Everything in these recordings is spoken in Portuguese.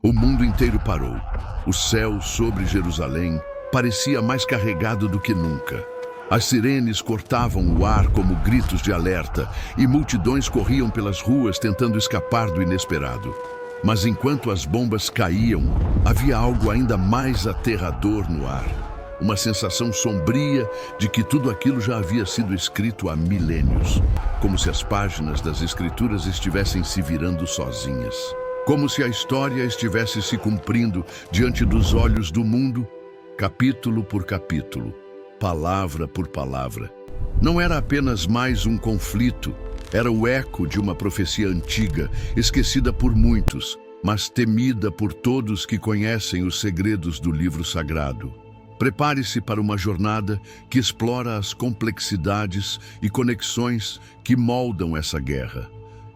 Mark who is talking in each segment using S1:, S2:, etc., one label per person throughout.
S1: O mundo inteiro parou. O céu sobre Jerusalém parecia mais carregado do que nunca. As sirenes cortavam o ar como gritos de alerta e multidões corriam pelas ruas tentando escapar do inesperado. Mas enquanto as bombas caíam, havia algo ainda mais aterrador no ar. Uma sensação sombria de que tudo aquilo já havia sido escrito há milênios, como se as páginas das escrituras estivessem se virando sozinhas. Como se a história estivesse se cumprindo diante dos olhos do mundo, capítulo por capítulo, palavra por palavra. Não era apenas mais um conflito, era o eco de uma profecia antiga, esquecida por muitos, mas temida por todos que conhecem os segredos do livro sagrado. Prepare-se para uma jornada que explora as complexidades e conexões que moldam essa guerra,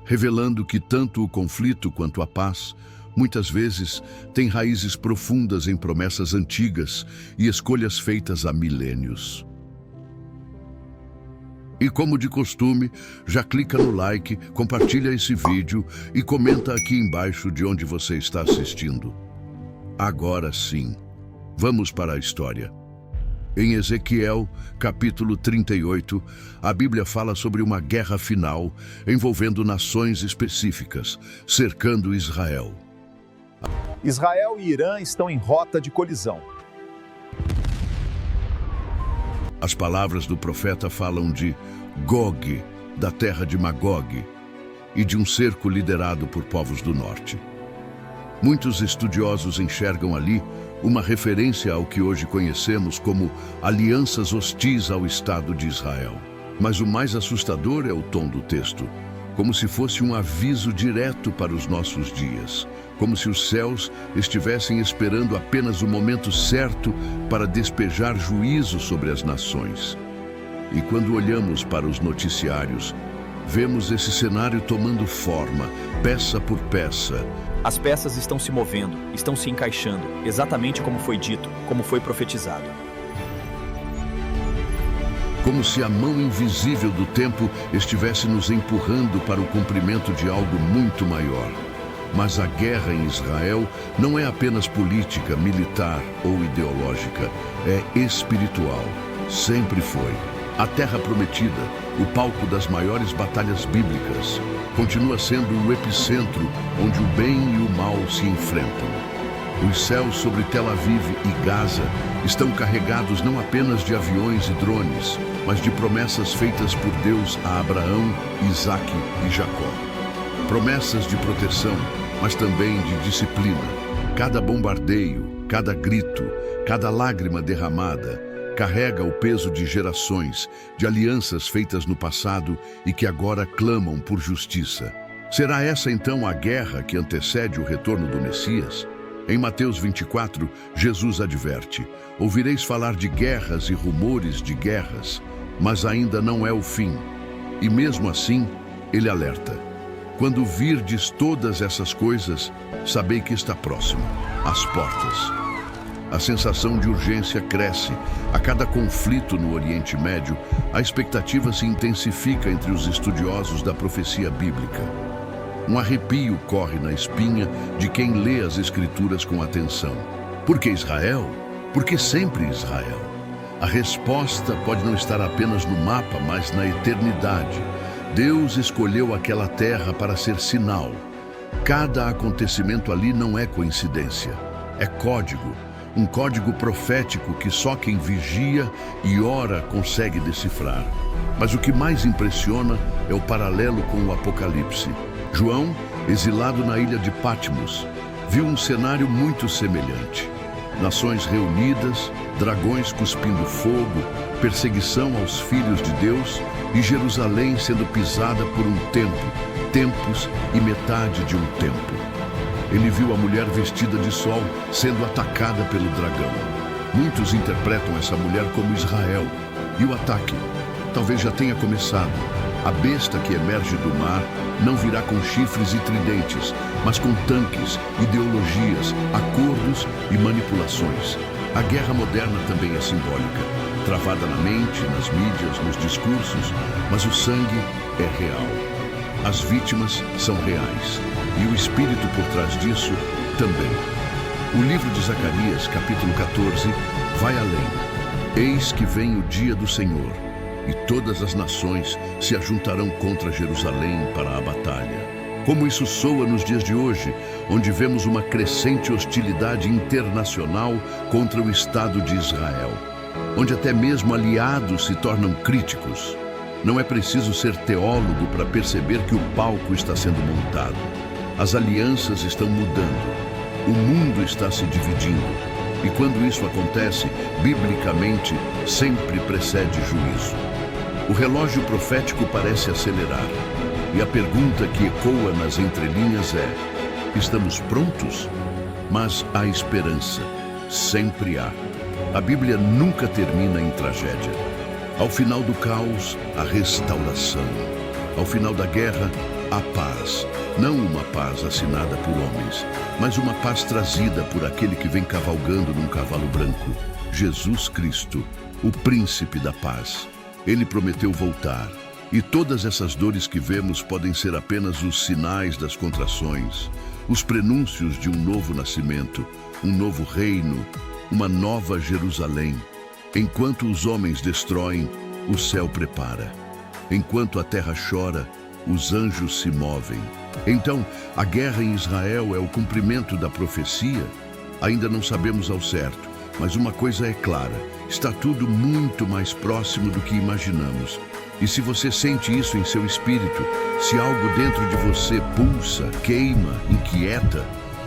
S1: revelando que tanto o conflito quanto a paz, muitas vezes, têm raízes profundas em promessas antigas e escolhas feitas há milênios. E como de costume, já clica no like, compartilha esse vídeo e comenta aqui embaixo de onde você está assistindo. Agora sim, vamos para a história. Em Ezequiel, capítulo 38, a Bíblia fala sobre uma guerra final envolvendo nações específicas, cercando Israel.
S2: Israel e Irã estão em rota de colisão.
S1: As palavras do profeta falam de Gog, da terra de Magog, e de um cerco liderado por povos do norte. Muitos estudiosos enxergam ali uma referência ao que hoje conhecemos como alianças hostis ao Estado de Israel. Mas o mais assustador é o tom do texto, como se fosse um aviso direto para os nossos dias, como se os céus estivessem esperando apenas o momento certo para despejar juízo sobre as nações. E quando olhamos para os noticiários, vemos esse cenário tomando forma, peça por peça.
S3: As peças estão se movendo, estão se encaixando, exatamente como foi dito, como foi profetizado.
S1: Como se a mão invisível do tempo estivesse nos empurrando para o cumprimento de algo muito maior. Mas a guerra em Israel não é apenas política, militar ou ideológica, é espiritual. Sempre foi. A Terra Prometida, o palco das maiores batalhas bíblicas, continua sendo o epicentro onde o bem e o mal se enfrentam. Os céus sobre Tel Aviv e Gaza estão carregados não apenas de aviões e drones, mas de promessas feitas por Deus a Abraão, Isaque e Jacó. Promessas de proteção, mas também de disciplina. Cada bombardeio, cada grito, cada lágrima derramada carrega o peso de gerações, de alianças feitas no passado e que agora clamam por justiça. Será essa então a guerra que antecede o retorno do Messias? Em Mateus 24, Jesus adverte: ouvireis falar de guerras e rumores de guerras, mas ainda não é o fim. E mesmo assim, ele alerta: quando virdes todas essas coisas, sabei que está próximo, às portas. A sensação de urgência cresce. A cada conflito no Oriente Médio, a expectativa se intensifica entre os estudiosos da profecia bíblica. Um arrepio corre na espinha de quem lê as Escrituras com atenção. Por que Israel? Por que sempre Israel? A resposta pode não estar apenas no mapa, mas na eternidade. Deus escolheu aquela terra para ser sinal. Cada acontecimento ali não é coincidência, é código. Um código profético que só quem vigia e ora consegue decifrar. Mas o que mais impressiona é o paralelo com o Apocalipse. João, exilado na ilha de Patmos, viu um cenário muito semelhante. Nações reunidas, dragões cuspindo fogo, perseguição aos filhos de Deus e Jerusalém sendo pisada por um tempo, tempos e metade de um tempo. Ele viu a mulher vestida de sol sendo atacada pelo dragão. Muitos interpretam essa mulher como Israel. E o ataque talvez já tenha começado. A besta que emerge do mar não virá com chifres e tridentes, mas com tanques, ideologias, acordos e manipulações. A guerra moderna também é simbólica, travada na mente, nas mídias, nos discursos, mas o sangue é real. As vítimas são reais. E o espírito por trás disso também. O livro de Zacarias, capítulo 14, vai além. Eis que vem o dia do Senhor, e todas as nações se ajuntarão contra Jerusalém para a batalha. Como isso soa nos dias de hoje, onde vemos uma crescente hostilidade internacional contra o Estado de Israel, onde até mesmo aliados se tornam críticos. Não é preciso ser teólogo para perceber que o palco está sendo montado. As alianças estão mudando. O mundo está se dividindo. E quando isso acontece, biblicamente, sempre precede juízo. O relógio profético parece acelerar. E a pergunta que ecoa nas entrelinhas é: estamos prontos? Mas há esperança. Sempre há. A Bíblia nunca termina em tragédia. Ao final do caos, a restauração. Ao final da guerra, a paz. Não uma paz assinada por homens, mas uma paz trazida por aquele que vem cavalgando num cavalo branco, Jesus Cristo, o príncipe da paz. Ele prometeu voltar. E todas essas dores que vemos podem ser apenas os sinais das contrações, os prenúncios de um novo nascimento, um novo reino, uma nova Jerusalém. Enquanto os homens destroem, o céu prepara. Enquanto a terra chora, os anjos se movem. Então, a guerra em Israel é o cumprimento da profecia? Ainda não sabemos ao certo, mas uma coisa é clara: está tudo muito mais próximo do que imaginamos. E se você sente isso em seu espírito, se algo dentro de você pulsa, queima, inquieta,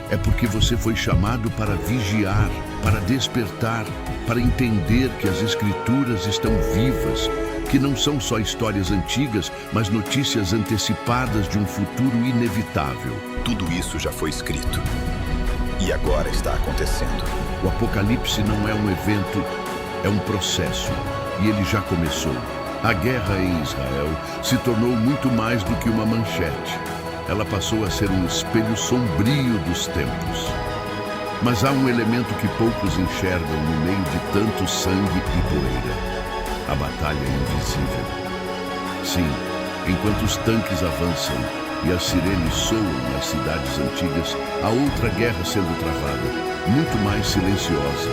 S1: é porque você foi chamado para vigiar, para despertar, para entender que as Escrituras estão vivas, que não são só histórias antigas, mas notícias antecipadas de um futuro inevitável.
S3: Tudo isso já foi escrito. E agora está acontecendo.
S1: O Apocalipse não é um evento, é um processo. E ele já começou. A guerra em Israel se tornou muito mais do que uma manchete. Ela passou a ser um espelho sombrio dos tempos. Mas há um elemento que poucos enxergam no meio de tanto sangue e poeira: a batalha invisível. Sim, enquanto os tanques avançam e as sirenes soam nas cidades antigas, há outra guerra sendo travada, muito mais silenciosa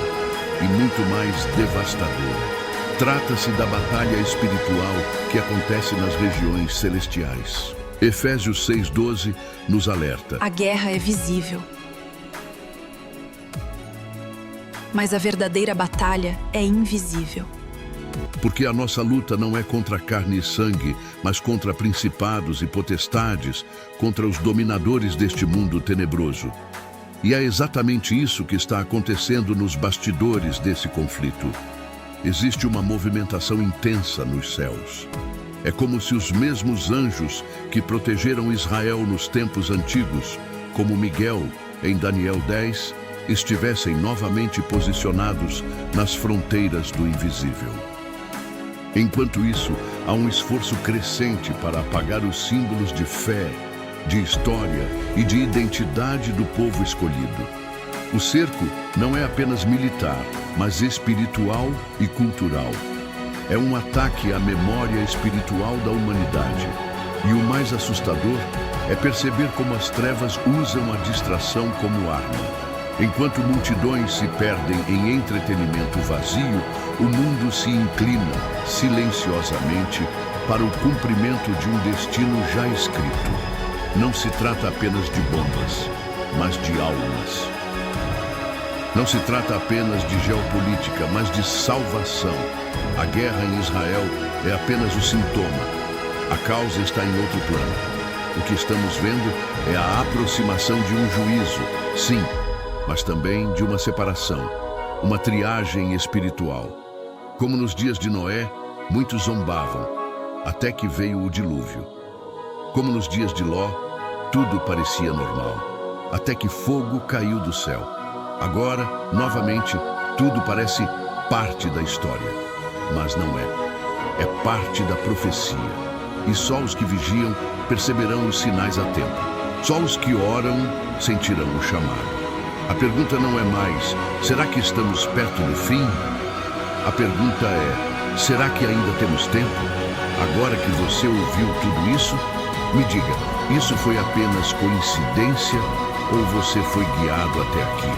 S1: e muito mais devastadora. Trata-se da batalha espiritual que acontece nas regiões celestiais. Efésios 6:12 nos alerta:
S4: a guerra é visível, mas a verdadeira batalha é invisível.
S1: Porque a nossa luta não é contra carne e sangue, mas contra principados e potestades, contra os dominadores deste mundo tenebroso. E é exatamente isso que está acontecendo nos bastidores desse conflito. Existe uma movimentação intensa nos céus. É como se os mesmos anjos que protegeram Israel nos tempos antigos, como Miguel em Daniel 10, estivessem novamente posicionados nas fronteiras do invisível. Enquanto isso, há um esforço crescente para apagar os símbolos de fé, de história e de identidade do povo escolhido. O cerco não é apenas militar, mas espiritual e cultural. É um ataque à memória espiritual da humanidade. E o mais assustador é perceber como as trevas usam a distração como arma. Enquanto multidões se perdem em entretenimento vazio, o mundo se inclina silenciosamente para o cumprimento de um destino já escrito. Não se trata apenas de bombas, mas de almas. Não se trata apenas de geopolítica, mas de salvação. A guerra em Israel é apenas o sintoma. A causa está em outro plano. O que estamos vendo é a aproximação de um juízo, sim, mas também de uma separação, uma triagem espiritual. Como nos dias de Noé, muitos zombavam, até que veio o dilúvio. Como nos dias de Ló, tudo parecia normal, até que fogo caiu do céu. Agora, novamente, tudo parece parte da história, mas não é. É parte da profecia. E só os que vigiam perceberão os sinais a tempo. Só os que oram sentirão o chamado. A pergunta não é mais: será que estamos perto do fim? A pergunta é: será que ainda temos tempo? Agora que você ouviu tudo isso, me diga, isso foi apenas coincidência ou você foi guiado até aqui.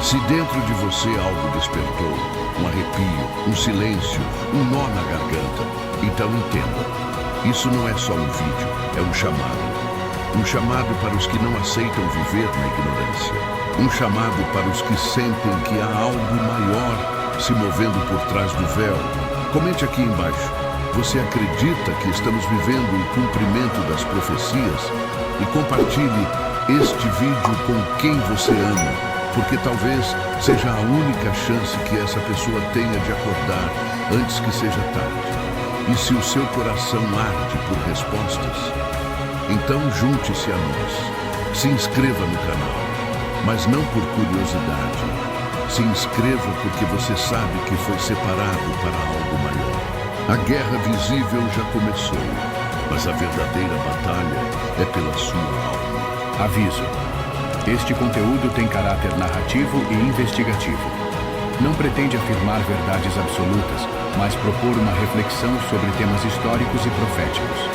S1: Se dentro de você algo despertou, um arrepio, um silêncio, um nó na garganta, então entenda. Isso não é só um vídeo, é um chamado. Um chamado para os que não aceitam viver na ignorância. Um chamado para os que sentem que há algo maior se movendo por trás do véu. Comente aqui embaixo. Você acredita que estamos vivendo o cumprimento das profecias? E compartilhe este vídeo com quem você ama, porque talvez seja a única chance que essa pessoa tenha de acordar antes que seja tarde. E se o seu coração arde por respostas, então junte-se a nós. Se inscreva no canal, mas não por curiosidade. Se inscreva porque você sabe que foi separado para algo maior. A guerra visível já começou, mas a verdadeira batalha é pela sua alma.
S5: Aviso: este conteúdo tem caráter narrativo e investigativo. Não pretende afirmar verdades absolutas, mas propor uma reflexão sobre temas históricos e proféticos.